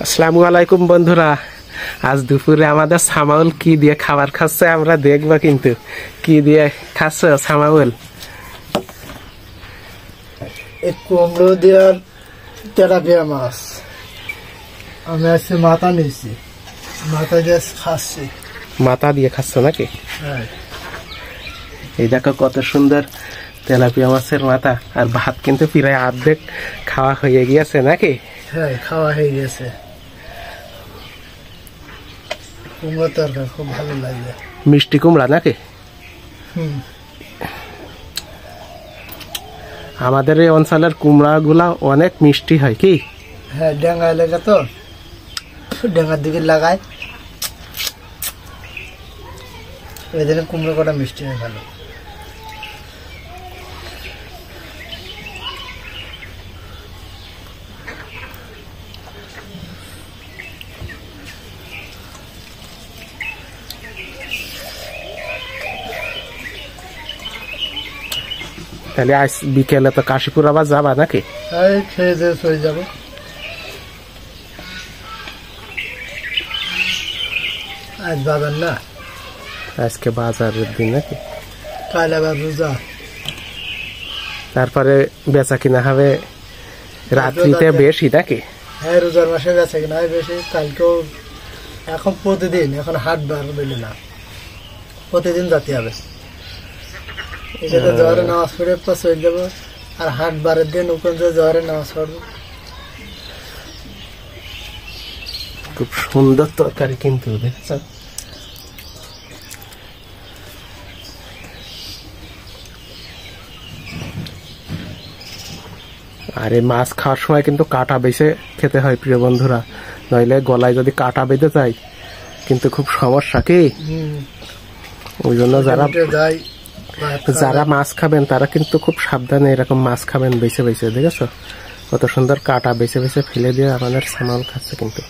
আসসালামু আলাইকুম বন্ধুরা, আজ দুপুরে আমাদের সামাউল কি দিয়ে খাবার খাচ্ছে আমরা দেখবো। কিন্তু কি দিয়ে খাচ্ছে সামাউল? কুমড়ো দেওয়ার তেলাপিয়া মাছ। আমি আজকে মাথা নিয়েছি, মাথা দিয়ে খাচ্ছি। মাথা দিয়ে খাচ্ছ নাকি? হ্যাঁ। এই দেখো কত সুন্দর তেলাপিয়া মাছের মাথা, আর ভাত কিন্তু প্রায় অর্ধেক খাওয়া হয়ে গিয়েছে নাকি? হ্যাঁ, খাওয়া হয়ে গেছে। কুমড়ো তরকারি খুব ভালো লাগে। মিষ্টি কুমড়া নাকি? আমাদের এই অঞ্চলের কুমড়া গুলা অনেক মিষ্টি হয় কি? হ্যাঁ, ডেঙ্গা এলাকা তো, ডেঙ্গার দিকে লাগায়, ওই দিনে কুমড়ো কটা মিষ্টি হয় ভালো। তাহলে আজ বিকেলে তো কাশীপুর আবার যাবা নাকি? হ্যাঁ, খেয়ে দিয়ে চলে যাবো। আজ বাজার না, আজকে বাজারের দিন নাকি? কাল আবার রোজা। তারপরে বেচা কিনা হবে রাত্রিতে বেশি নাকি? হ্যাঁ, রোজার মাসে বেচা কিনা হয় বেশি। কালকেও এখন প্রতিদিন, এখন হাট বার বেলে না, প্রতিদিন যেতে হবে। এটাতে জোয়ারে নামাজ পড়ে চলে যাবো, আর হাট বারের দিন ওখান থেকে জোয়ারে নামাজ পড়বো। খুব সুন্দর তরকারি কিন্তু দেখছ। আর এই মাছ খাওয়ার সময় কিন্তু কাঁটা বেছে খেতে হয় প্রিয় বন্ধুরা, নইলে গলায় যদি কাঁটা বেঁধে যায় কিন্তু খুব সমস্যা কি? ওই জন্য যারা মাছ খাবেন তারা কিন্তু খুব সাবধানে এরকম মাছ খাবেন বেছে বেছে। দেখেছো কত সুন্দর কাঁটা বেছে বেছে ফেলে দিয়ে আমাদের সামাউল খাচ্ছে কিন্তু।